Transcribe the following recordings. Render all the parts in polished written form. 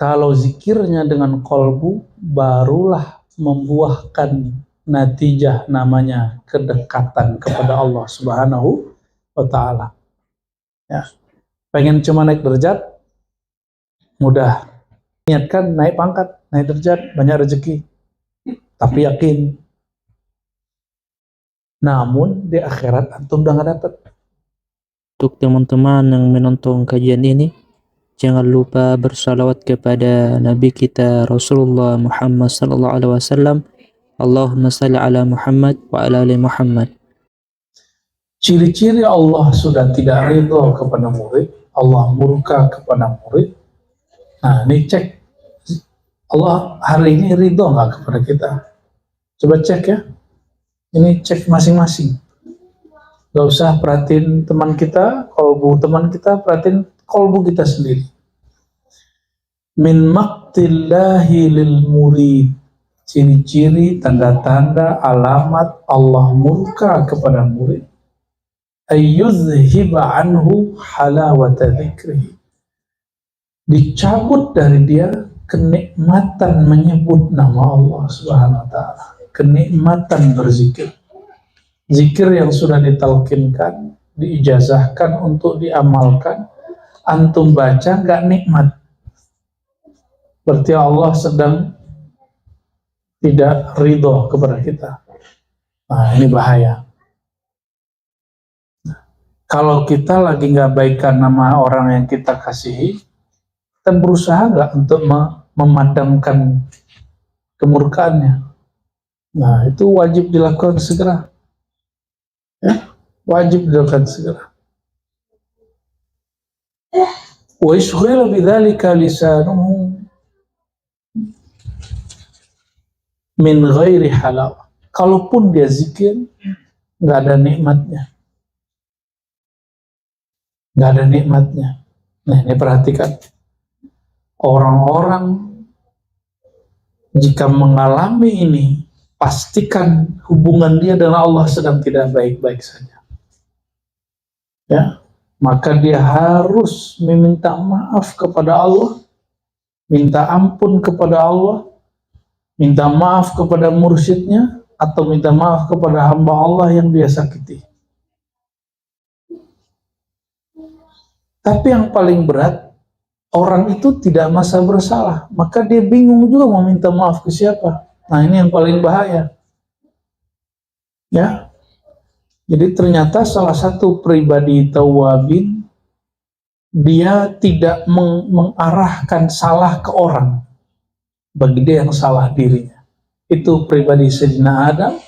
Kalau zikirnya dengan kolbu, barulah membuahkan natijah namanya kedekatan kepada Allah Subhanahu wa Ta'ala. Ya. Pengen cuma naik derajat, mudah. Niatkan naik pangkat, naik derajat, banyak rezeki. Tapi yakin. Namun di akhirat antum udah gak dapet. Untuk teman-teman yang menonton kajian ini, jangan lupa bersalawat kepada Nabi kita Rasulullah Muhammad sallallahu alaihi wasallam. Allahumma salli ala Muhammad wa ala ali Muhammad. Ciri-ciri Allah sudah tidak ridho kepada murid, Allah murka kepada murid. Nah, ini cek Allah hari ini ridho nggak kepada kita? Coba cek ya. Ini cek masing-masing. Gak usah perhatiin teman kita, kolbu teman kita, perhatiin kolbu kita sendiri. Min maqtillahi lil murid. Ciri-ciri, tanda-tanda, alamat Allah murka kepada murid. Ayyuzhiba anhu halawata dzikrihi. Dicabut dari dia kenikmatan menyebut nama Allah Subhanahu wa Ta'ala, kenikmatan berzikir. Zikir yang sudah ditalkinkan, diijazahkan untuk diamalkan, antum baca gak nikmat, berarti Allah sedang tidak ridho kepada kita. Nah, ini bahaya. Kalau kita lagi nggak baikkan nama orang yang kita kasihi, kita berusaha nggak untuk memadamkan kemurkaannya. Nah, itu wajib dilakukan segera. Ya, wajib dilakukan segera. Wa yashghila bidzalika lisanuhu min ghairi halawah. Kalaupun dia zikir, nggak ada nikmatnya. Nggak ada nikmatnya. Nah, ini perhatikan. Orang-orang jika mengalami ini, pastikan hubungan dia dengan Allah sedang tidak baik-baik saja. Ya, maka dia harus meminta maaf kepada Allah, minta ampun kepada Allah, minta maaf kepada mursyidnya, atau minta maaf kepada hamba Allah yang dia sakiti. Tapi yang paling berat, orang itu tidak merasa bersalah, maka dia bingung juga mau minta maaf ke siapa. Nah, ini yang paling bahaya. Ya. Jadi ternyata salah satu pribadi tawabin, dia tidak mengarahkan salah ke orang, bagi dia yang salah dirinya. Itu pribadi Sayyidina Adam,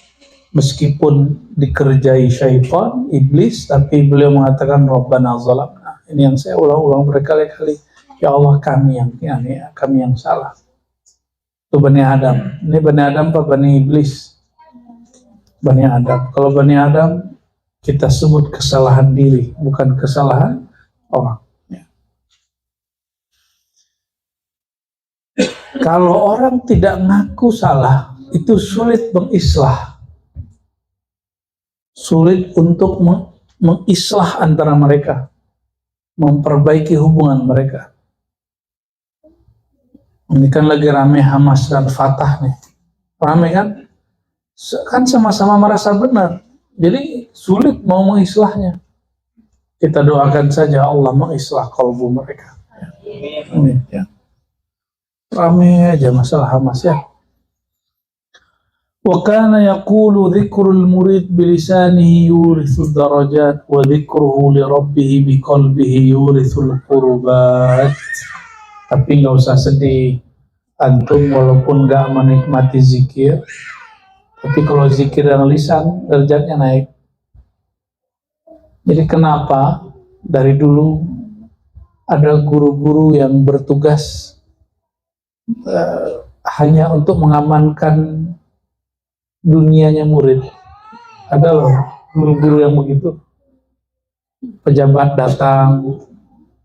meskipun dikerjai syaitan, iblis, tapi beliau mengatakan Rabbana zalamna. Ini yang saya ulang-ulang berkali-kali. Ya Allah, kami yang salah. Itu Bani Adam. Ini Bani Adam apa Bani Iblis? Bani Adam. Kalau Bani Adam, kita sebut kesalahan diri, bukan kesalahan orang. Ya. Kalau orang tidak ngaku salah, itu sulit mengislah. Sulit untuk mengislah antara mereka, memperbaiki hubungan mereka. Ini kan lagi rame Hamas dan Fatah nih. Rame kan? Kan sama-sama merasa benar. Jadi sulit mau mengislahnya. Kita doakan saja Allah mengislah kalbu mereka. Amin. Ya. Rame aja masalah Hamas ya. Wa kana yaqulu dzikrul murid bilisanihi yurithu darajat wa dzikruhu li rabbih biqalbihi yurithu qurbat. Tapi nggak usah sedih, antum walaupun nggak menikmati zikir, tapi kalau zikir dan lisan derajatnya naik. Jadi kenapa dari dulu ada guru-guru yang bertugas hanya untuk mengamankan dunianya murid? Ada loh guru-guru yang begitu. Pejabat datang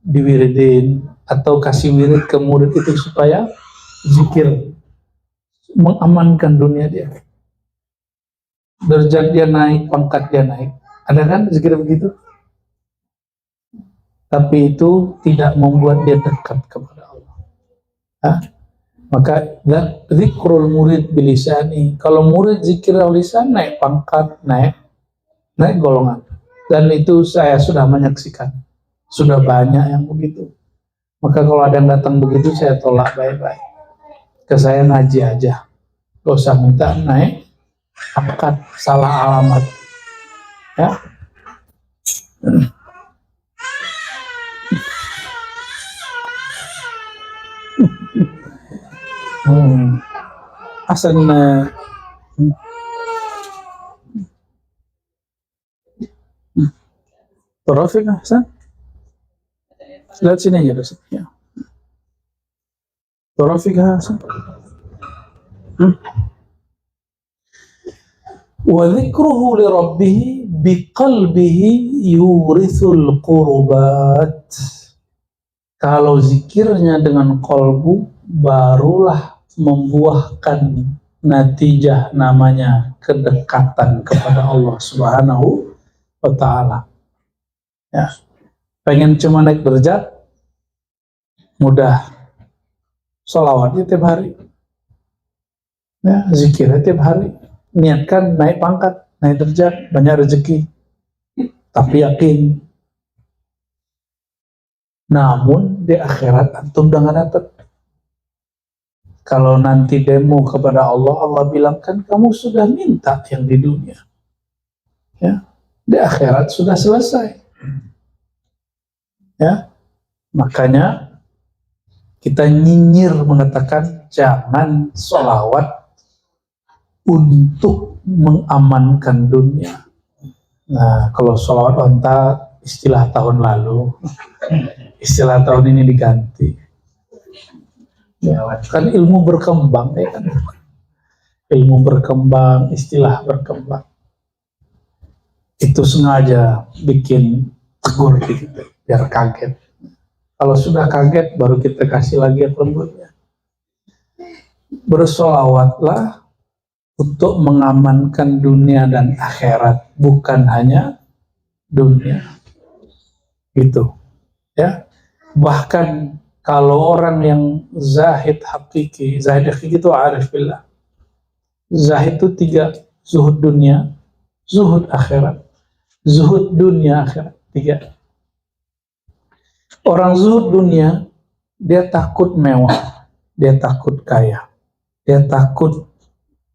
diwiridin atau kasih wirid ke murid itu supaya zikir, mengamankan dunia dia, derajat dia naik, pangkat dia naik. Ada kan zikir begitu? Tapi itu tidak membuat dia dekat kepada Allah. Hah? Maka zikrul murid bilisani, kalau murid zikir lisan naik pangkat, naik golongan. Dan itu saya sudah menyaksikan, sudah banyak yang begitu. Maka kalau ada yang datang begitu saya tolak baik-baik. Ke saya ngaji aja, gak usah minta naik pangkat, salah alamat. Ya. Asalnya Taufik Hasan, lihat sini aja Ustaz. Ya. Taufik Hasan. Wa dzikruhu li rabbih biqalbihi yurithul qurbat. Kalau zikirnya dengan kolbu, barulah membuahkan natijah namanya kedekatan kepada Allah Subhanahu wa Ta'ala. Ya. Pengen cuma naik derajat, mudah. Sholawatnya tiap hari, ya, zikirnya tiap hari. Niatkan naik pangkat, naik derajat, banyak rezeki. Tapi yakin, namun di akhirat antum udah gak dapet. Kalau nanti demo kepada Allah, Allah bilang kan kamu sudah minta yang di dunia, ya, di akhirat sudah selesai. Ya, makanya kita nyinyir mengatakan jangan sholawat untuk mengamankan dunia. Nah, kalau sholawat onta istilah tahun lalu, istilah tahun ini diganti. Ya, kan ilmu berkembang, ya kan? Ilmu berkembang, istilah berkembang. Itu sengaja bikin tegur gitu, biar kaget. Kalau sudah kaget, baru kita kasih lagi yang lembutnya. Bersolawatlah untuk mengamankan dunia dan akhirat, bukan hanya dunia. Gitu, ya. Bahkan kalau orang yang zahid hakiki itu arif billah. Zahid itu 3, zuhud dunia, zuhud akhirat, zuhud dunia akhirat, 3. Orang zuhud dunia, dia takut mewah, dia takut kaya, dia takut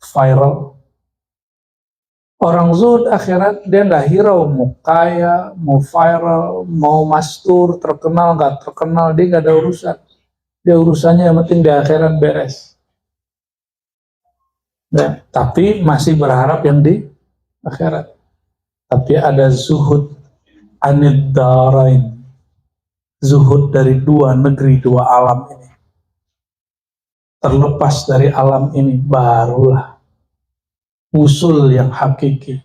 viral. Orang zuhud akhirat, dia nggak hirau mau kaya, mau viral, mau mastur, terkenal nggak terkenal, dia nggak ada urusan. Dia urusannya yang penting di akhirat beres. Nah, tapi masih berharap yang di akhirat. Tapi ada zuhud anid darain, zuhud dari 2 negeri, 2 alam ini. Terlepas dari alam ini, barulah usul yang hakiki.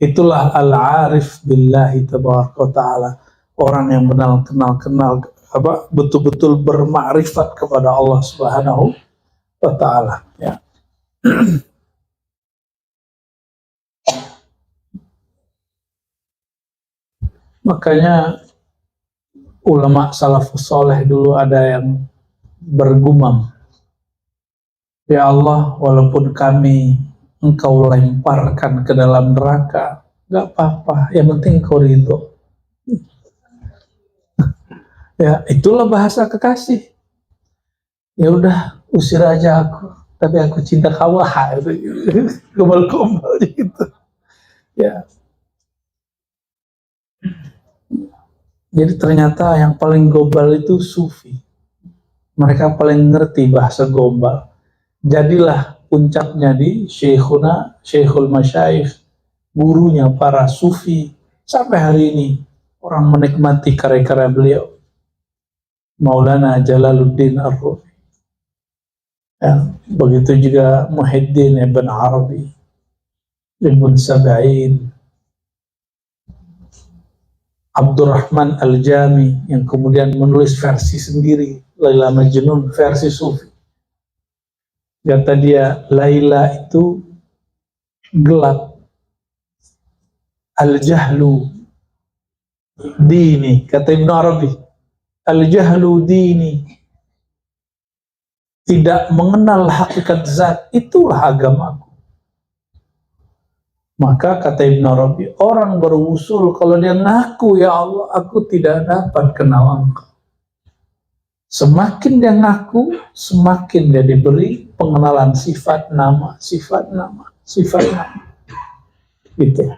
Itulah al-arif billahi tabaraka ta'ala. Orang yang kenal betul-betul bermakrifat kepada Allah Subhanahu wa ta'ala, ya. Makanya ulama salafus soleh dulu ada yang bergumam, ya Allah, walaupun kami engkau lemparkan ke dalam neraka, gak apa-apa, yang penting engkau ridho. Ya, itulah bahasa kekasih. Ya udah, usir aja aku, tapi aku cinta kamu, gombal-gombal gitu. Ya. Jadi ternyata yang paling gombal itu sufi. Mereka paling ngerti bahasa gombal. Jadilah puncaknya di Syekhul Masyayikh, gurunya para sufi. Sampai hari ini orang menikmati karya-karya beliau. Maulana Jalaluddin Ar-Rumi. Ya, begitu juga Muhyiddin Ibn Arabi, Ibn Sab'in, Abdurrahman Al-Jami yang kemudian menulis versi sendiri, Laila Majnun versi sufi. Kata dia, Laila itu gelap, al-jahlu dini. Kata Ibn Arabi, al-jahlu dini, tidak mengenal hakikat zat, itulah agamaku. Maka kata Ibn Arabi, orang berusul kalau dia ngaku, ya Allah, aku tidak dapat kenal Engkau. Semakin dia ngaku, semakin dia diberi pengenalan sifat nama, sifat nama, sifat nama. Gitu.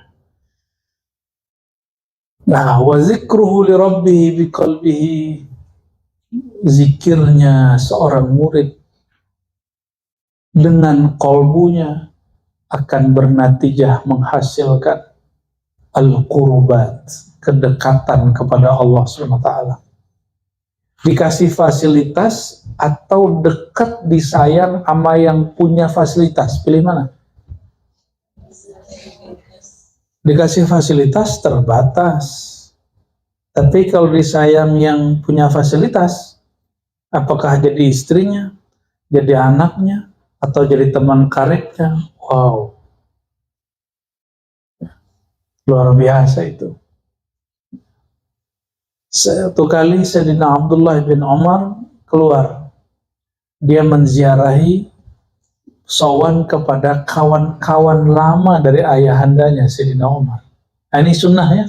Nah, wa zikruhu li rabbihi biqalbihi, zikirnya seorang murid dengan kolbunya akan bernatijah menghasilkan al-qurbat, kedekatan kepada Allah SWT. Dikasih fasilitas atau dekat disayang sama yang punya fasilitas, pilih mana? Dikasih fasilitas terbatas, tapi kalau disayang yang punya fasilitas, apakah jadi istrinya, jadi anaknya, atau jadi teman karibnya? Wow, luar biasa itu. Satu kali Sayyidina Abdullah bin Umar keluar, dia menziarahi, sowan kepada kawan-kawan lama dari ayahandanya Sayyidina Umar. Nah, ini sunnah ya.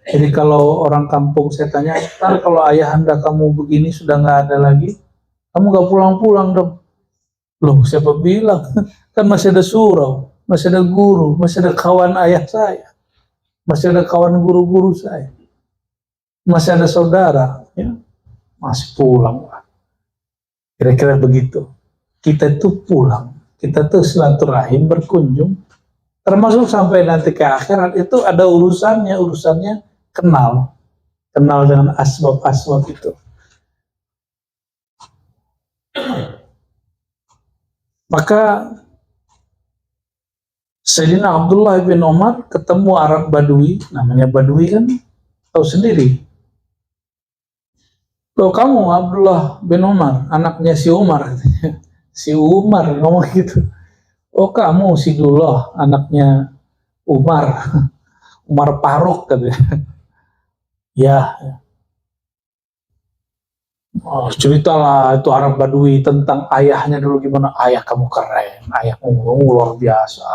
Jadi kalau orang kampung saya tanya, ntar kalau ayahanda kamu begini sudah nggak ada lagi, kamu nggak pulang-pulang dong. Loh, siapa bilang? Kan masih ada surau, masih ada guru, masih ada kawan ayah saya, masih ada kawan guru-guru saya, masih ada saudara, ya, masih pulang. Kira-kira begitu. Kita itu pulang, kita tuh silaturahim, berkunjung, termasuk sampai nanti ke akhirat itu ada urusannya kenal dengan asbab-asbab itu. Maka Sayyidina Abdullah bin Umar ketemu Arab Badui, namanya Badui kan tahu sendiri. Loh, kamu Abdullah bin Umar, anaknya si Umar, katanya. Si Umar ngomong gitu. Oh, kamu si Dullah, anaknya Umar, Umar Faruk, katanya. Ya. Oh, ceritalah itu Arab Badui tentang ayahnya dulu, gimana ayah kamu keren, ayah kamu luar biasa,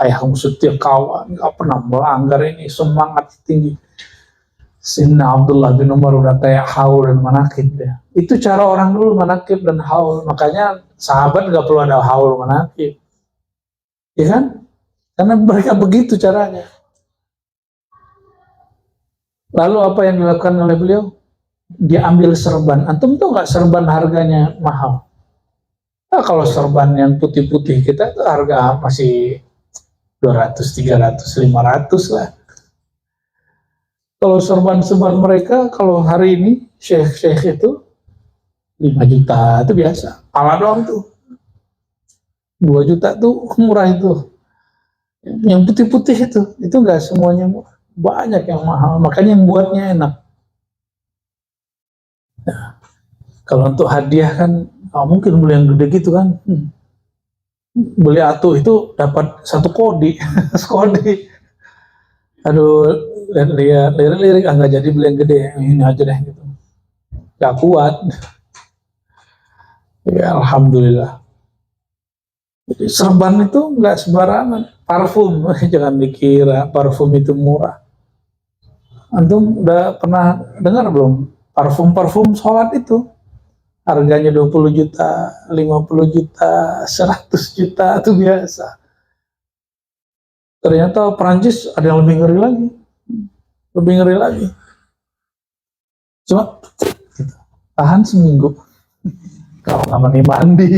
ayah kamu setia kawan, nggak pernah melanggar, ini semangat tinggi. Sayyidina Abdullah bin Umar udah kayak haul dan manakib ya. Itu cara orang dulu manakib dan haul, makanya sahabat nggak perlu ada haul manakib, ya kan? Karena mereka begitu caranya. Lalu apa yang dilakukan oleh beliau? Dia ambil serban. Antum tuh nggak serban harganya mahal. Nah, kalau serban yang putih-putih kita itu harga masih 200, 300, 500 lah. Kalau serban-serban mereka, kalau hari ini syekh-syekh itu 5 juta itu biasa. Pala doang tuh. 2 juta tuh murah itu. Yang putih-putih itu nggak semuanya murah. Banyak yang mahal. Makanya yang buatnya enak. Nah, kalau untuk hadiah kan mungkin beli yang gede gitu kan, beli atuh itu dapat 1 kodi. Sekodi, aduh, lirik nggak jadi beli yang gede, ini aja deh gitu, nggak kuat. Ya alhamdulillah. Jadi serban itu nggak sembarangan. Parfum, jangan dikira parfum itu murah. Antum udah pernah dengar belum? Parfum sholat itu harganya 20 juta, 50 juta, 100 juta itu biasa. Ternyata Perancis ada yang lebih ngeri lagi. Lebih ngeri lagi. Cuma tahan seminggu. Kalau nggak mandi.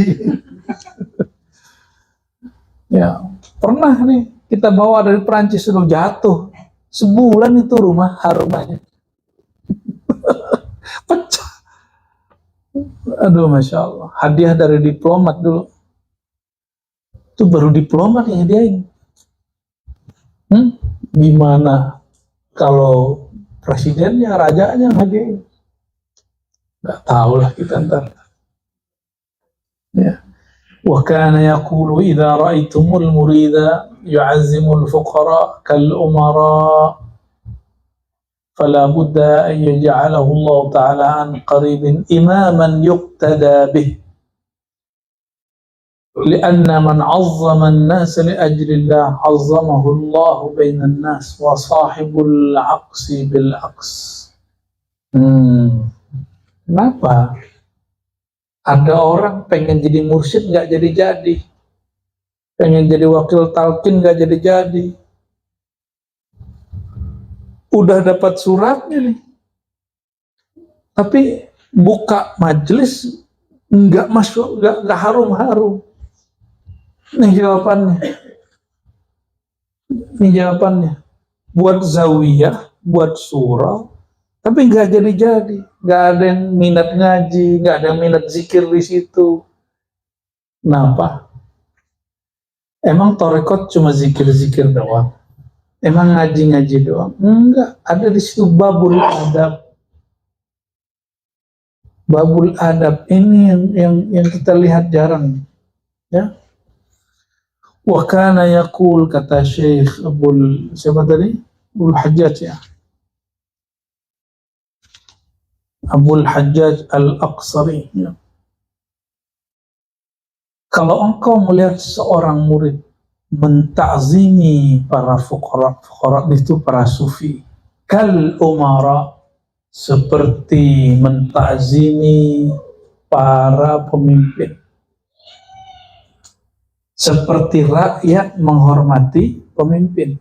Ya, pernah nih kita bawa dari Perancis itu jatuh. Sebulan itu rumahnya. Pecah. Aduh, Masya Allah. Hadiah dari diplomat dulu. Itu baru diplomat yang hadiahin. Gimana kalau presidennya, rajanya hadiahin? Gak tahu lah kita ntar. Ya. Wa kana yaqulu idza ra'aitumul murida yu'azzimul fuqara kal umara فلا بد أن يجعله الله تعالى عن قريب إماما يقتدى به Lianna man 'azzama an-nas li ajlillah 'azzamahu Allah bainan nas wa sahibul 'aqsi bil 'aqs. Kenapa? Ada orang pengen jadi mursyid nggak jadi-jadi, pengen jadi wakil talqin nggak jadi-jadi. Udah dapat suratnya nih, tapi buka majelis nggak masuk, nggak harum-harum. Nih jawabannya. Buat zawiyah, buat surau, tapi nggak jadi-jadi. Nggak ada yang minat ngaji, nggak ada yang minat zikir di situ. Kenapa? Emang torekot cuma zikir-zikir doang? Emang ngaji-ngaji doang? Enggak, ada di situ babul adab. Babul adab ini yang kita lihat jarang, ya. Wa kana yaqul, kata Syekh siapa tadi? Abul Hajjaj, ya. Abul Hajjaj Al-Aqsari, ya. Kalau engkau melihat seorang murid mentazimi para fuqara itu para sufi, kal umara, seperti mentazimi para pemimpin, seperti rakyat menghormati pemimpin.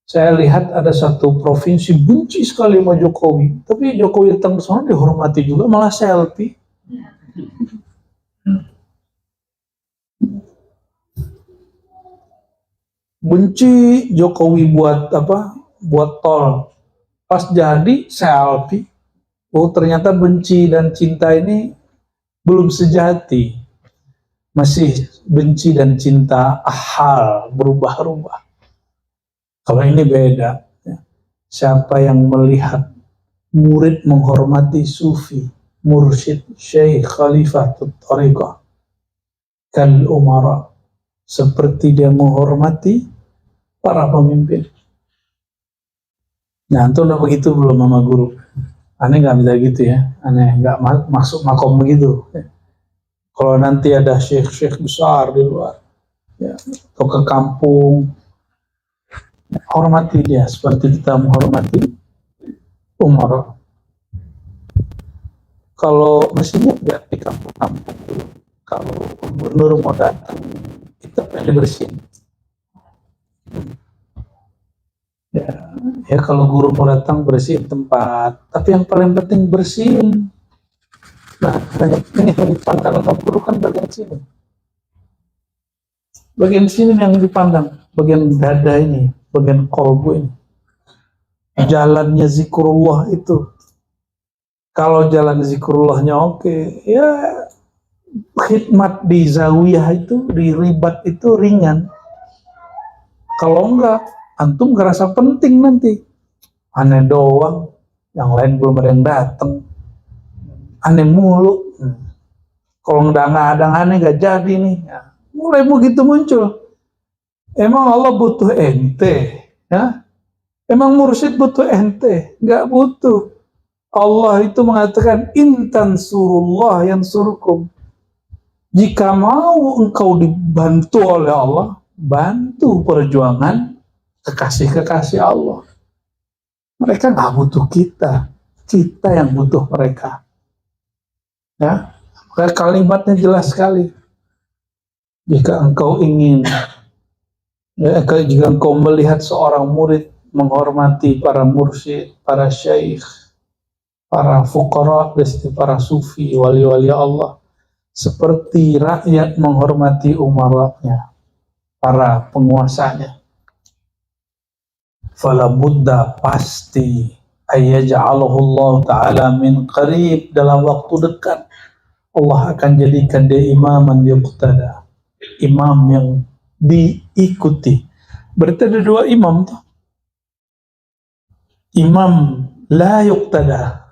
Saya lihat ada satu provinsi benci sekali sama Jokowi, tapi Jokowi datang ke sana dihormati juga, malah selfie. Benci Jokowi buat apa? Buat tol. Pas jadi selfie. Oh, ternyata benci dan cinta ini belum sejati. Masih benci dan cinta ahal, berubah-ubah. Kalau ini beda. Siapa yang melihat murid menghormati sufi, mursyid, syekh, khalifah, thariqah, kal umara, seperti dia menghormati para pemimpin. Nah, itu udah begitu belum sama guru? Aneh nggak bisa gitu ya, aneh nggak masuk makom begitu. Kalau nanti ada syekh-syekh besar di luar, ya, atau ke kampung, hormati dia seperti kita menghormati umara. Kalau masjidnya biar di kampung-kampung dulu. Kalau gubernur mau datang, kita pengen dibersihin. Ya kalau guru mau datang bersihin tempat, tapi yang paling penting bersihin. Nah, ini yang dipandang sama guru kan bagian sini. Bagian sini yang dipandang, bagian dada ini, bagian kolbu ini. Jalannya zikrullah itu. Kalau jalan zikrullahnya oke, ya khidmat di zawiyah itu, di ribat itu ringan. Kalau enggak, antum ngerasa penting nanti. Aneh doang, yang lain belum ada yang datang. Aneh mulu. Kalau nggak ada aneh nggak jadi nih. Ya, mulai begitu muncul. Emang Allah butuh ente? Ya? Emang mursyid butuh ente? Nggak butuh. Allah itu mengatakan intan surullah yang surukum. Jika mau engkau dibantu oleh Allah, bantu perjuangan kekasih-kekasih Allah. Mereka nggak butuh kita yang butuh mereka. Ya, kalimatnya jelas sekali. Jika engkau ingin, ya, jika engkau melihat seorang murid menghormati para mursyid, para syekh, para fuqara, para sufi, wali-wali Allah, seperti rakyat menghormati umaranya, para penguasanya. Fala budda, pasti ayyaj'alahu Allah Ta'ala min qarib, dalam waktu dekat Allah akan jadikan dia imaman yuqtada, imam yang diikuti. Berarti ada dua imam tuh. Imam la yuqtada,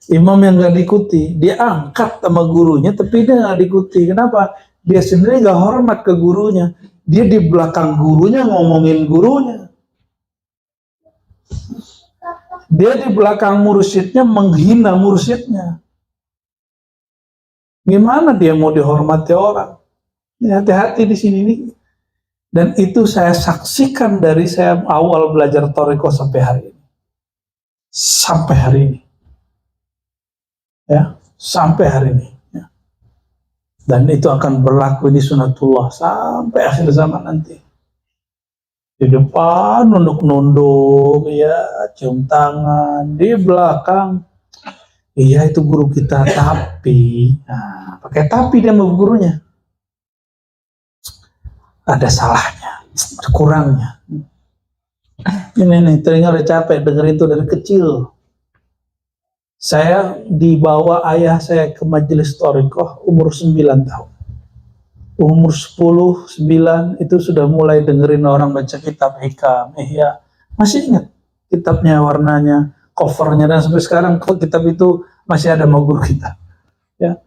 imam yang gak diikuti. Dia angkat sama gurunya tapi dia gak diikuti. Kenapa? Dia sendiri gak hormat ke gurunya. Dia di belakang gurunya ngomongin gurunya. Dia di belakang mursyidnya menghina mursyidnya. Gimana dia mau dihormati orang? Hati-hati di sini nih. Dan itu saya saksikan dari saya awal belajar Toriko sampai hari ini. Sampai hari ini. Ya, sampai hari ini. Ya. Dan itu akan berlaku di sunatullah sampai akhir zaman nanti. Di depan nunduk-nunduk, ya, cium tangan. Di belakang, iya itu guru kita, tapi, nah, pakai tapi dia sama gurunya. Ada salahnya, ada kurangnya. Ini nih, telinga udah capek denger itu dari kecil. Saya dibawa ayah saya ke majelis Thorikoh umur 9 tahun. Umur 10, 9 itu sudah mulai dengerin orang baca kitab hikam, ihya. Masih ingat kitabnya, warnanya, covernya, dan sampai sekarang kitab itu masih ada sama guru kita. Ya.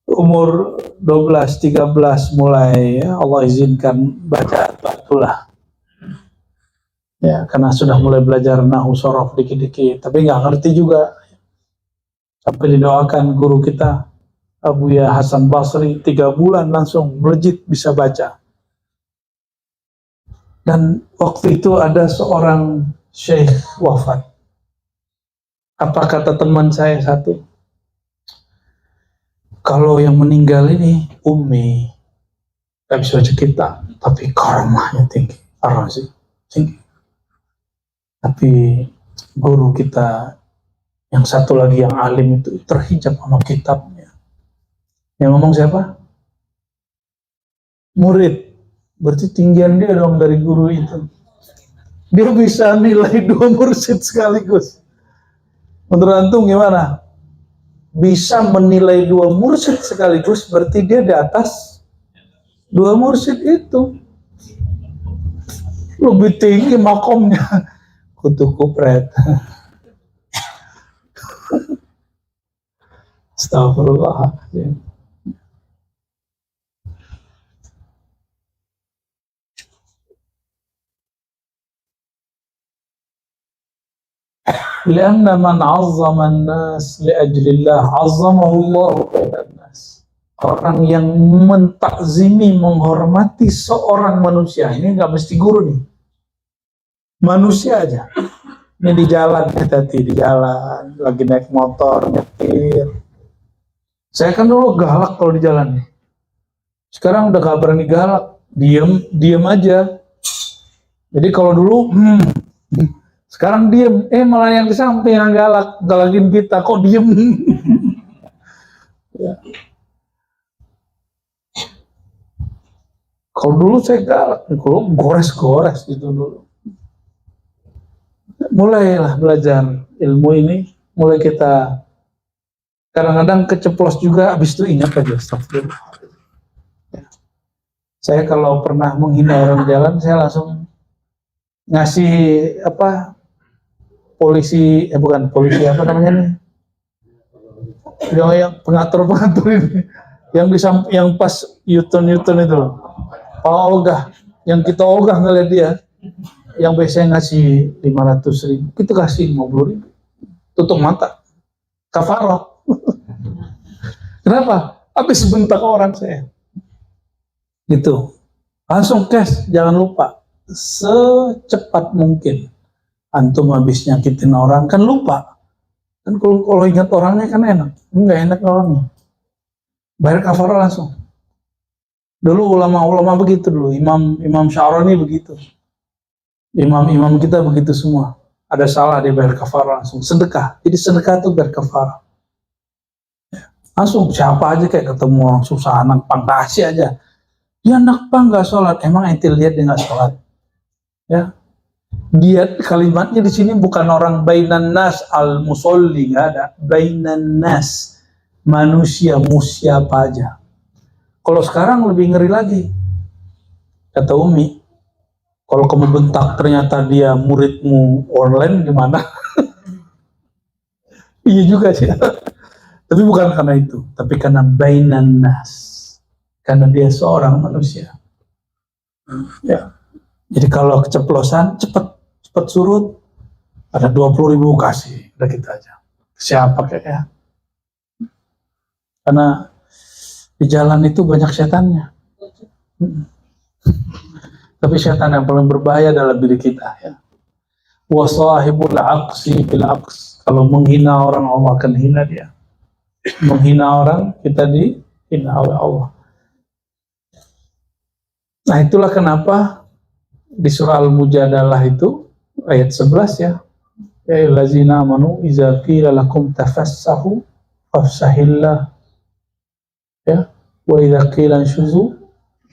Umur 12, 13 mulai, ya, Allah izinkan baca itulah. Ya, karena sudah mulai belajar nahu sorof dikit-dikit, tapi nggak ngerti juga. Sampai didoakan guru kita Abu Ya Hasan Basri 3 bulan langsung melejit bisa baca. Dan waktu itu ada seorang syekh wafat. Apa kata teman saya satu? Kalau yang meninggal ini Umi, gak bisa baca kitab, tapi karamahnya tinggi, tinggi. Tapi guru kita yang satu lagi yang alim itu terhijab sama kitabnya. Yang ngomong siapa? Murid. Berarti tinggian dia dong dari guru itu. Dia bisa nilai 2 mursyid sekaligus. Menurut antum gimana? Bisa menilai 2 mursyid sekaligus, berarti dia di atas 2 mursyid itu. Lebih tinggi makomnya. Kutu kupret. Astagfirullahaladzim. Lianna man azzama an-nas li ajlillah azzamahu Allah bainan nas. Orang yang mentakzimi, menghormati seorang manusia, ini nggak mesti guru nih, manusia aja. Ini di jalan, hati-hati di jalan, lagi naik motor, nyetir. Saya kan dulu galak kalau di jalan nih. Sekarang udah gak berani galak, diem aja. Jadi kalau dulu, sekarang diem, malah yang di samping yang galakin kita, kok diem. Ya. Kalau dulu saya galak, kalau gores-gores gitu dulu. Mulailah belajar ilmu ini, mulai kita kadang-kadang keceplos juga, habis itu ingat aja, astagfirullah. Ya. Saya kalau pernah menghina orang jalan, saya langsung ngasih polisi, bukan polisi, apa namanya nih, yang pengatur ini, yang pas U-turn itu loh, Pak Ogah, yang kita ogah ngeliat dia, yang biasanya ngasih 500.000, kita kasih 50.000, tutup mata, kafarah. Kenapa? Habis bentak orang saya. Gitu. Langsung cash, jangan lupa. Secepat mungkin. Antum habis nyakitin orang, kan lupa. Kan kalau ingat orangnya kan enak. Enggak enak orangnya. Bayar kafarah langsung. Dulu ulama-ulama begitu dulu. Imam Sya'rani begitu. Imam-imam kita begitu semua. Ada salah dia bayar kafarah langsung. Sedekah. Jadi sedekah itu bayar kafarah. Langsung siapa aja kayak ketemu orang susah, anak pang kasih aja. Ya anak pang nggak sholat, emang ente lihat dia nggak sholat. Ya, dia kalimatnya di sini bukan orang bainan nas al musolli, nggak ada. Bainan nas, manusia siapa aja. Kalau sekarang lebih ngeri lagi. Kata Umi, kalau kamu bentak ternyata dia muridmu online gimana? Iya juga sih. Tapi bukan karena itu, tapi karena bainan nas, karena dia seorang manusia. Ya. Jadi kalau keceplosan, cepat surut, ada 20.000 kasih, udah kita aja. Siapa kayaknya? Karena Di jalan itu banyak setannya. Tapi setan yang paling berbahaya adalah diri kita, ya. Wa sahibul aqsi bil aqs. Kalau menghina orang, Allah akan hina dia. Menghina orang, kita dihina oleh Allah. Nah, itulah kenapa di surah Al-Mujadalah itu ayat 11, ya. Ya ayyuhallazina amanu idza qila lakum tafassahu fafsahillah, ya. Wa idza qila anshuzu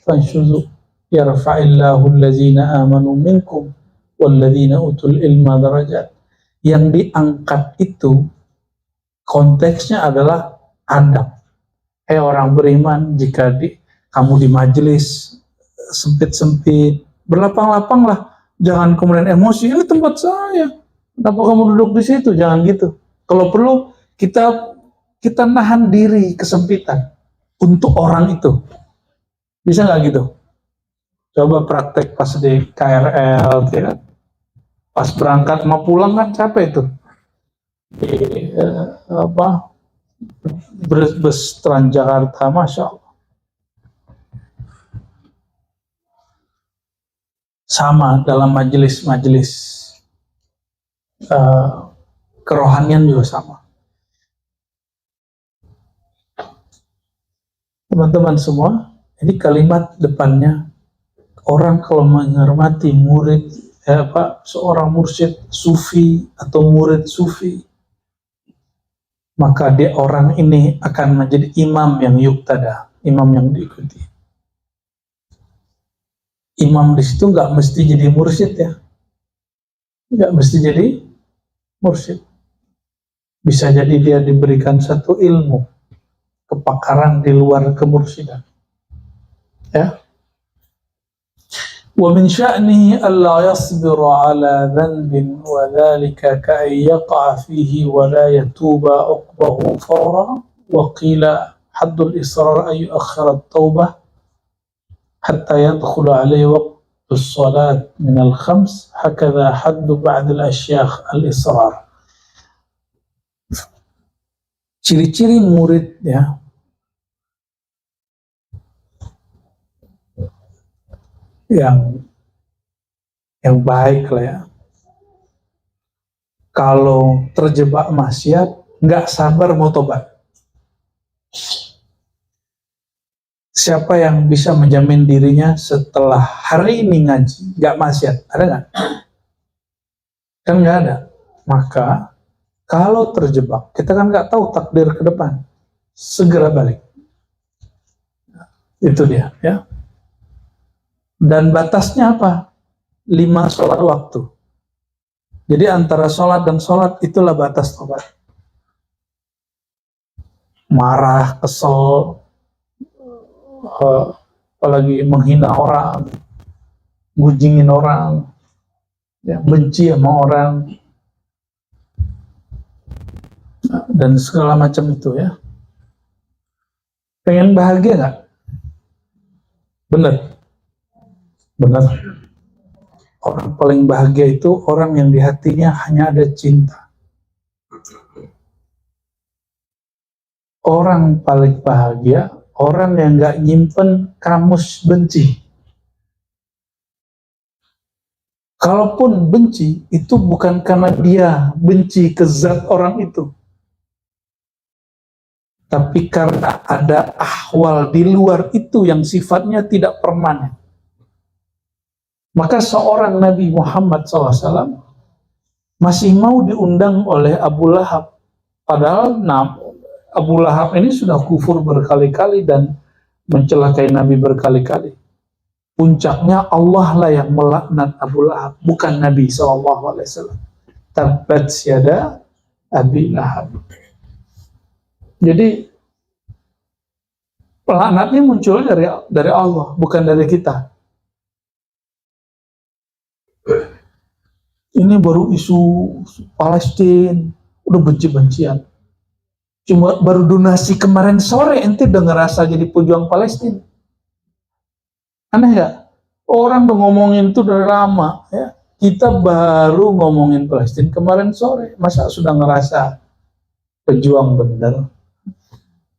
fanshuzu yarfa'illahu allazina amanu minkum walladzina utul ilma darajat. Yang diangkat itu konteksnya adalah adab. Orang beriman, jika kamu di majelis sempit-sempit, berlapang-lapanglah, jangan kemudian emosi, ini tempat saya, kenapa kamu duduk di situ? Jangan gitu. Kalau perlu kita nahan diri kesempitan untuk orang itu. Bisa nggak gitu? Coba praktek pas di KRL, ya. Pas berangkat mau pulang kan capek itu. Bus Transjakarta, Masya Allah. Sama dalam majelis-majelis kerohanian juga sama. Teman-teman semua, ini kalimat depannya, orang kalau menghormati murid, seorang mursyid sufi atau murid sufi, maka dia orang ini akan menjadi imam yang yuktada, imam yang diikuti. Imam di situ nggak mesti jadi mursyid, ya, nggak mesti jadi mursyid. Bisa jadi dia diberikan satu ilmu, kepakaran di luar kemursidan, ya. Wa min sya'nihi alla yasbira ala dhanbin wa dhalika ka'an yaqa'a fihi wa la yatuba uqbahu fawra wa qila haddul israr ay yu'akhkhira at-taubah hatta yadkhula alayhi waqtus salat min al-khams hakadha haddu ba'd al-ashyakh al-israr. Ciri-ciri murid, ya, yang baik lah, ya. Kalau terjebak maksiat, nggak sabar mau tobat. Siapa yang bisa menjamin dirinya setelah hari ini ngaji nggak maksiat? Ada nggak? Kan nggak ada. Maka kalau terjebak, kita kan nggak tahu takdir ke depan. Segera balik. Itu dia, ya. Dan batasnya apa? 5 sholat waktu. Jadi antara sholat dan sholat itulah batas tobat. Marah, kesel, apalagi menghina orang, gunjingin orang, ya, benci sama orang, dan segala macam itu, ya. Pengen bahagia nggak? Bener. Orang paling bahagia itu orang yang di hatinya hanya ada cinta. Orang paling bahagia orang yang nggak nyimpen kamus benci. Kalaupun benci, itu bukan karena dia benci ke zat orang itu, tapi karena ada ahwal di luar itu yang sifatnya tidak permanen. Maka seorang Nabi Muhammad SAW masih mau diundang oleh Abu Lahab. Padahal Abu Lahab ini sudah kufur berkali-kali dan mencelakai Nabi berkali-kali. Puncaknya Allah lah yang melaknat Abu Lahab, bukan Nabi SAW. Tabbat yada Abi Lahab. Jadi pelaknatnya muncul dari Allah, bukan dari kita. Ini baru isu Palestina, udah benci-bencian. Cuma baru donasi kemarin sore, ente udah ngerasa jadi pejuang Palestina. Aneh ya? Orang udah ngomongin itu udah lama, ya. Kita baru ngomongin Palestina kemarin sore, masa sudah ngerasa pejuang bener?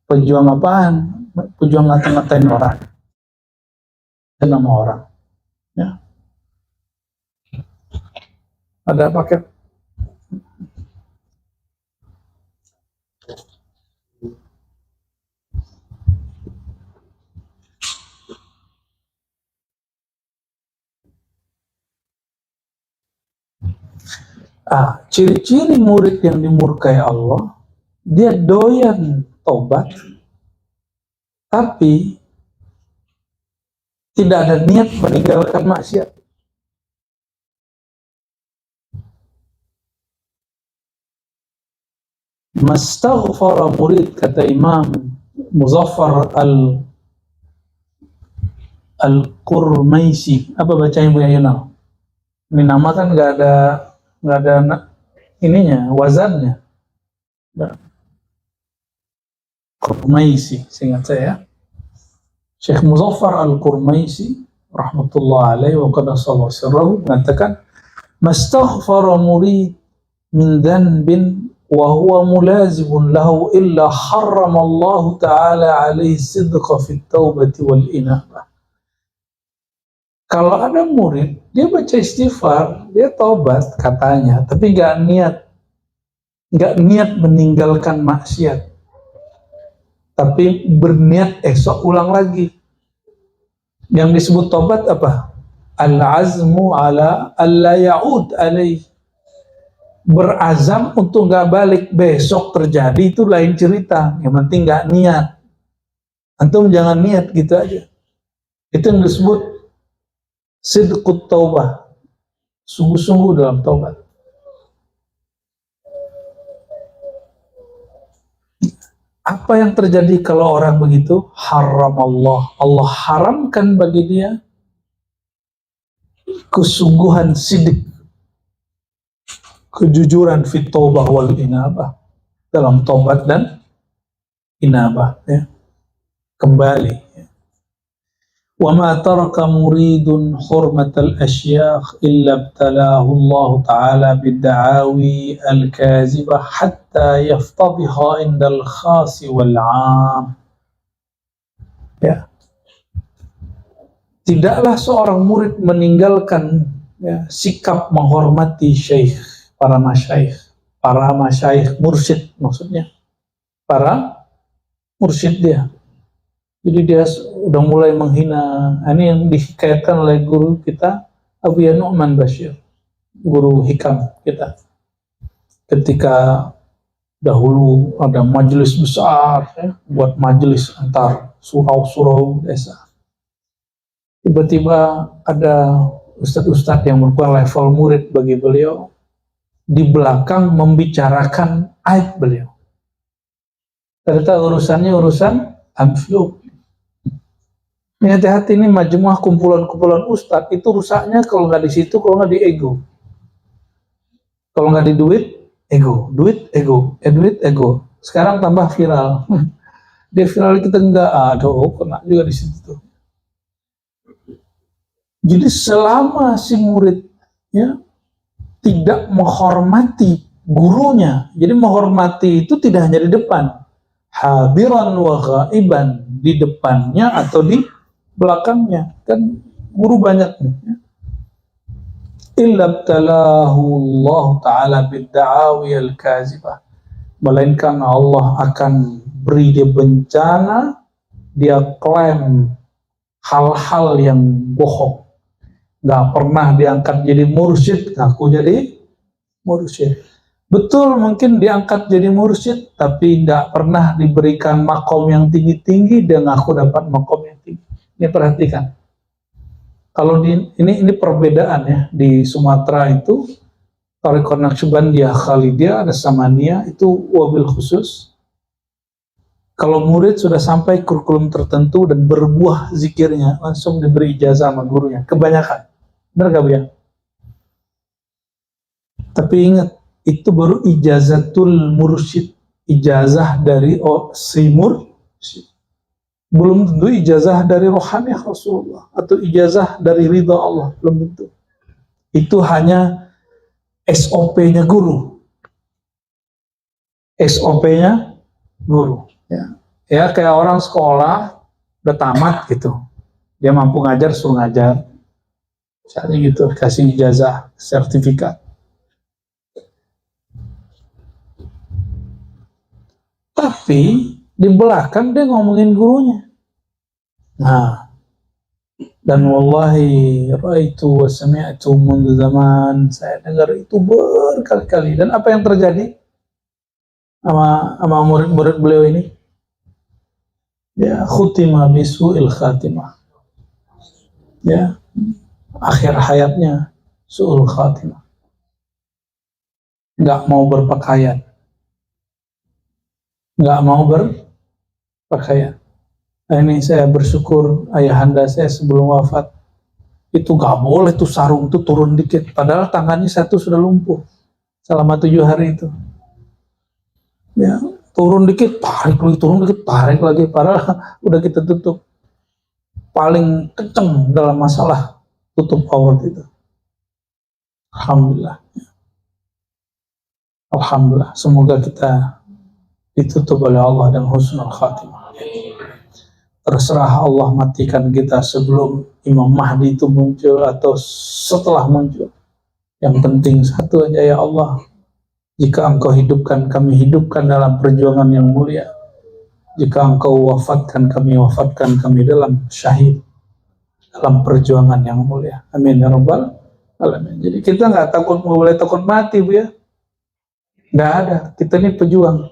Pejuang apaan? tujuan ngata-ngatain orang, nama orang. Ya. Ada paket. Ciri-ciri murid yang dimurkai Allah, dia doyan tobat, tapi tidak ada niat meninggalkan maksiat. Mastaghfara murid, kata Imam Muzaffar Al-Qurmaisi. Apa bacanya Bu Yayuna? Ini nama kan nggak ada ininya, wazannya. Qurmaisi, seingat saya. Syekh Muzaffar Al-Qurmaisi rahmatullah alaihi wa qaddasallahu sirrahu mengatakan, mastaghfara murid min dhanbin wa huwa mulazibun lahu illa harramallahu ta'ala alaihi sidqa fit taubati wal inabah. Kalau ada murid, dia baca istighfar, dia taubat katanya, tapi nggak niat meninggalkan maksiat, tapi berniat esok ulang lagi. Yang disebut taubat apa? Al-azmu ala alla ya'ud alaih. Berazam untuk nggak balik besok terjadi, itu lain cerita. Yang penting nggak niat. Antum jangan niat gitu aja. Itu yang disebut sidqut taubah, sungguh-sungguh dalam taubat. Apa yang terjadi kalau orang begitu? Haram Allah haramkan bagi dia kesungguhan sidik, kejujuran fit taubah wal inabah, dalam taubat dan inabah, ya. Kembali. Wa ma taraka muridun hurmatal asyakh illa ibtalahu Allah ta'ala bid-da'awi al-kazibah hatta yaftadhiha indal khasi wal 'am. Ya. Tidaklah seorang murid meninggalkan, ya, sikap menghormati syekh, para masyayikh mursyid, maksudnya para mursyid dia. Jadi dia udah mulai menghina. Ini yang dihikayatkan oleh guru kita, Abu Nu'man Bashir, guru hikam kita. Ketika dahulu ada majelis besar, ya, buat majelis antar surau-surau desa. Tiba-tiba ada ustadz-ustadz yang merupakan level murid bagi beliau, di belakang membicarakan aib beliau. Ternyata urusannya urusan amfluk. Ini hati-hati, ini majmuah kumpulan-kumpulan ustadz, itu rusaknya kalau nggak di situ, kalau nggak di ego. Kalau nggak di duit, ego. Duit, ego. Duit, ego. Sekarang tambah viral. Dia viral, kita nggak, aduh, kena juga di situ. Jadi selama si murid, ya, tidak menghormati gurunya, jadi menghormati itu tidak hanya di depan, hadiran wa ghaiban, di depannya atau di belakangnya, kan guru banyak nih, ya. Illa ibtalahu Allah ta'ala bid-da'awi al-kazibah, melainkan Allah akan beri dia bencana, dia klaim hal-hal yang bohong. Nggak pernah diangkat jadi mursyid, ngaku jadi mursyid. Betul, mungkin diangkat jadi mursyid, tapi nggak pernah diberikan makom yang tinggi-tinggi, dia ngaku dapat makom yang tinggi. Ini perhatikan. Kalau ini perbedaan, ya. Di Sumatera itu Thariqah Naqsyabandiyah Khalidiyah ada Samaniyah, itu wabil khusus. Kalau murid sudah sampai kurikulum tertentu dan berbuah zikirnya, langsung diberi ijazah sama gurunya. Kebanyakan. Benar gak, Bu, ya? Tapi ingat, itu baru ijazatul mursyid. Ijazah dari si mursyid. Belum tentu ijazah dari rohaniah Rasulullah atau ijazah dari ridha Allah. Belum tentu. Itu hanya SOP-nya guru. SOP-nya guru. Ya. Ya kayak orang sekolah udah tamat gitu, dia mampu ngajar suruh ngajar, misalnya gitu, kasih ijazah, sertifikat. Tapi di belakang dia ngomongin gurunya. Nah, dan wallahi raitu wa sami'tu mundu zaman, saya dengar itu berkali-kali. Dan apa yang terjadi sama murid-murid beliau ini? Ya, khutima bisu'il khatimah. Ya, akhir hayatnya su'ul khatimah. Nggak mau berpakaian. Nggak mau berpakaian. Nah, ini saya bersyukur ayahanda saya sebelum wafat itu nggak boleh tuh sarung tuh turun dikit, padahal tangannya satu sudah lumpuh selama 7 hari itu. Ya, turun dikit, tarik lagi, turun dikit, tarik lagi, padahal udah kita tutup. Paling kenceng dalam masalah tutup aurat itu. Alhamdulillah. Alhamdulillah. Semoga kita ditutup oleh Allah dan husnul khatimah. Terserah Allah matikan kita sebelum Imam Mahdi itu muncul atau setelah muncul. Yang penting satu aja, ya Allah, jika Engkau hidupkan, kami hidupkan dalam perjuangan yang mulia. Jika Engkau wafatkan, kami dalam syahid, dalam perjuangan yang mulia. Amin ya rabbal alamin. Jadi kita nggak boleh takut mati, Bu ya. Nggak ada. Kita ini pejuang.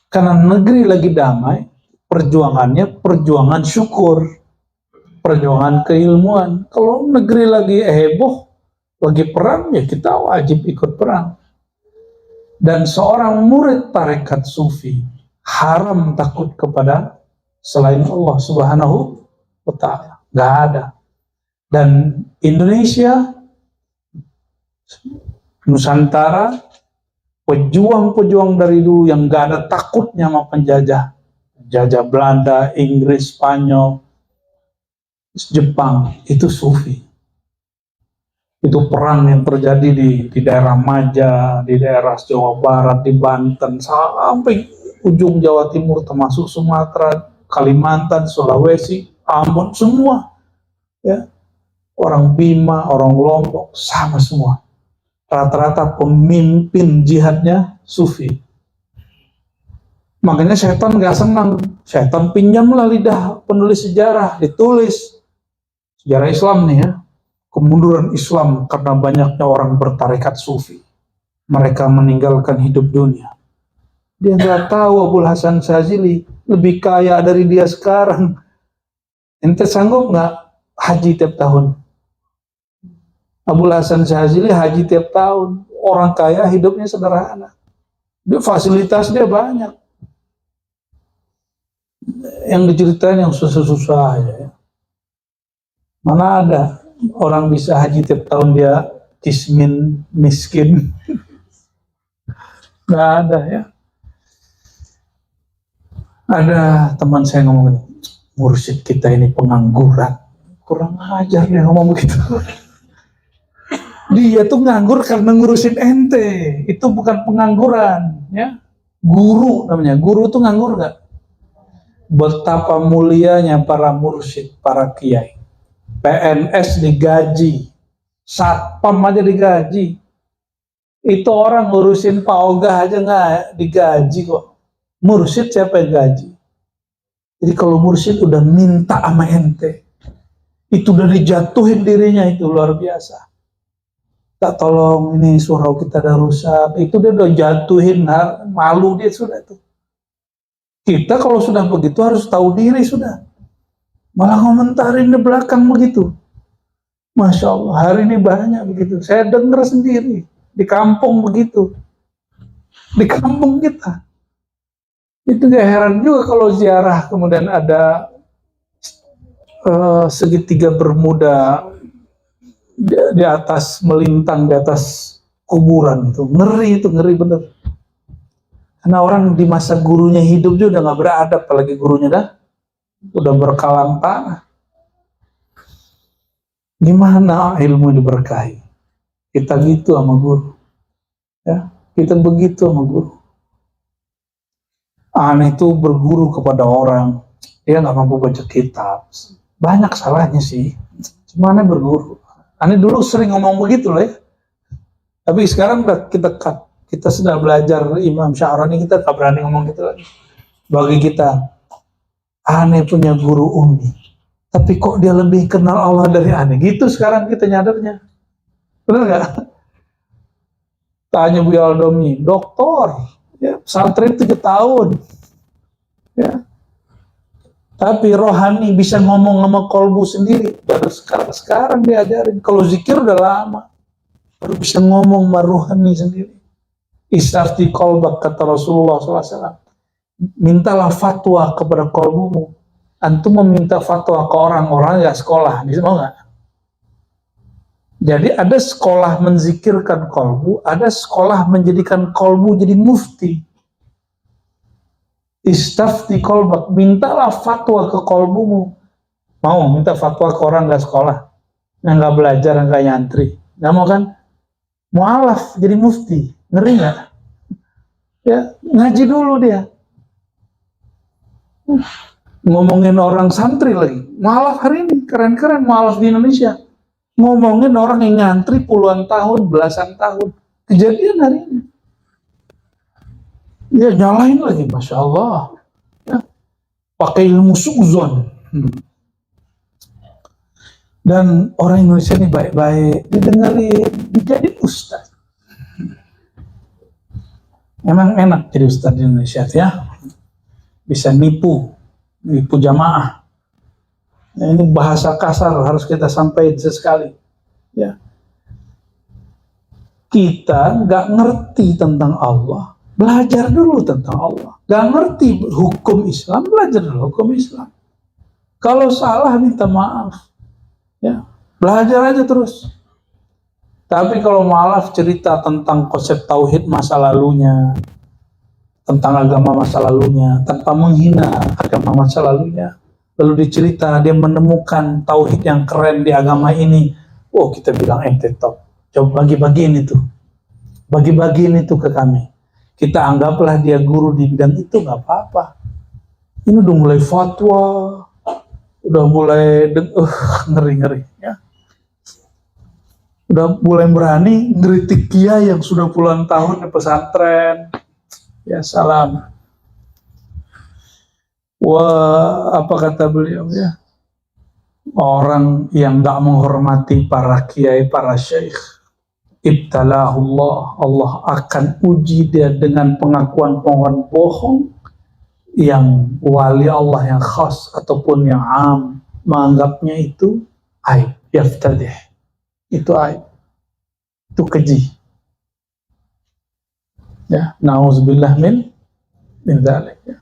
Karena negeri lagi damai, perjuangannya perjuangan syukur, perjuangan keilmuan. Kalau negeri lagi heboh, lagi perang, ya kita wajib ikut perang. Dan seorang murid tarekat sufi haram takut kepada selain Allah Subhanahu wa ta'ala. Gak ada. Dan Indonesia, Nusantara, pejuang-pejuang dari dulu yang gak ada takutnya sama penjajah. Penjajah Belanda, Inggris, Spanyol, Jepang, itu sufi. Itu perang yang terjadi di daerah Maja, di daerah Jawa Barat, di Banten, sampai ujung Jawa Timur, termasuk Sumatera, Kalimantan, Sulawesi, Ambon, semua. Ya. Orang Bima, orang Lombok, sama semua. Rata-rata pemimpin jihadnya sufi. Makanya setan gak senang. Setan pinjamlah lidah penulis sejarah, ditulis sejarah Islam nih ya, kemunduran Islam karena banyaknya orang bertarekat sufi. Mereka meninggalkan hidup dunia. Dia nggak tahu Abul Hasan Syazili lebih kaya dari dia sekarang. Ente sanggup nggak haji tiap tahun? Abul Hasan Syazili haji tiap tahun. Orang kaya hidupnya sederhana. Dia fasilitas dia banyak. Yang diceritain yang susah-susah aja ya. Mana ada orang bisa haji tiap tahun dia kismin, miskin. Nggak ada ya. Ada teman saya ngomong gini, mursyid kita ini pengangguran. Kurang ajar dia ngomong begitu. Dia tuh nganggur karena ngurusin ente. Itu bukan pengangguran ya. Guru namanya. Guru tuh nganggur gak? Betapa mulianya para mursyid, para kiai. PNS digaji, satpam aja digaji. Itu orang ngurusin Pak Ogah aja nggak digaji kok. Mursyid siapa yang gaji? Jadi kalau mursyid udah minta sama ente, itu udah dijatuhin dirinya, itu luar biasa. Tak tolong ini surau kita ada rusak, itu dia udah jatuhin, malu dia sudah tuh. Kita kalau sudah begitu harus tahu diri sudah. Malah komentarin di belakang begitu. Masya Allah, hari ini banyak begitu. Saya dengar sendiri. Di kampung begitu. Di kampung kita. Itu gak heran juga kalau ziarah kemudian ada segitiga bermuda di atas, melintang di atas kuburan itu. Ngeri bener. Karena orang di masa gurunya hidup juga udah gak beradab, apalagi gurunya udah berkalang tanah. Gimana ilmu diberkahi? Kita gitu sama guru. Ya, kita begitu sama guru. Aneh itu berguru kepada orang, dia nggak mampu baca kitab. Banyak salahnya sih. Cuma aneh berguru. Aneh dulu sering ngomong begitu loh ya. Tapi sekarang udah kita cut. Kita sudah belajar Imam Sya'rani, kita tak berani ngomong gitu lagi. Bagi kita, aneh punya guru Umi. Tapi kok dia lebih kenal Allah dari aneh? Gitu sekarang kita nyadarnya. Benar nggak? Tanya Bu Aldomi, doktor, ya, pesantren 7 tahun. Ya. Tapi rohani bisa ngomong sama kolbu sendiri. Baru sekarang diajarin. Kalau zikir udah lama. Baru bisa ngomong sama rohani sendiri. Istafti kolbak, kata Rasulullah SAW. Mintalah fatwa kepada kolbumu. Antum meminta fatwa ke orang-orang gak sekolah. Bisa mau gak? Jadi ada sekolah menzikirkan kolbu, ada sekolah menjadikan kolbu jadi mufti. Istafti kolbak, mintalah fatwa ke kolbumu. Mau minta fatwa ke orang gak sekolah, yang gak belajar, yang gak nyantri. Gak mau kan? Mu'alaf jadi mufti, ngeri gak? Ya, ngaji dulu dia. Ngomongin orang santri lagi. Mu'alaf hari ini, keren-keren mu'alaf di Indonesia. Ngomongin orang yang ngantri puluhan tahun, belasan tahun. Kejadian hari ini. Ya nyalain lagi, Masya Allah. Ya, pakai ilmu su'zon. Dan orang Indonesia ini baik-baik. Didengarin, jadi ustaz. Emang enak jadi ustaz di Indonesia ya. Bisa nipu jamaah. Nah, ini bahasa kasar harus kita sampaikan sesekali. Ya. Kita nggak ngerti tentang Allah, belajar dulu tentang Allah. Nggak ngerti hukum Islam, belajar dulu hukum Islam. Kalau salah minta maaf. Ya, belajar aja terus. Tapi kalau maaf cerita tentang konsep tauhid masa lalunya, tentang agama masa lalunya, tanpa menghina agama masa lalunya, lalu dicerita dia menemukan tauhid yang keren di agama ini, oh kita bilang ente top, coba bagi-bagiin itu, bagi-bagiin itu ke kami. Kita anggaplah dia guru di bidang itu, nggak apa-apa. Ini udah mulai fatwa, udah mulai ngeri-ngeri ya. Udah mulai berani ngeritik kiai yang sudah puluhan tahun di pesantren. Ya salam. Wah, apa kata beliau ya? Orang yang gak menghormati para kiai, para syekh, ibtalahullah, Allah akan uji dia dengan pengakuan-pengakuan bohong yang wali Allah yang khas ataupun yang am menganggapnya itu aib, yaftadih. Itu aib, itu keji. Ya, na'udzubillah min dzalik ya.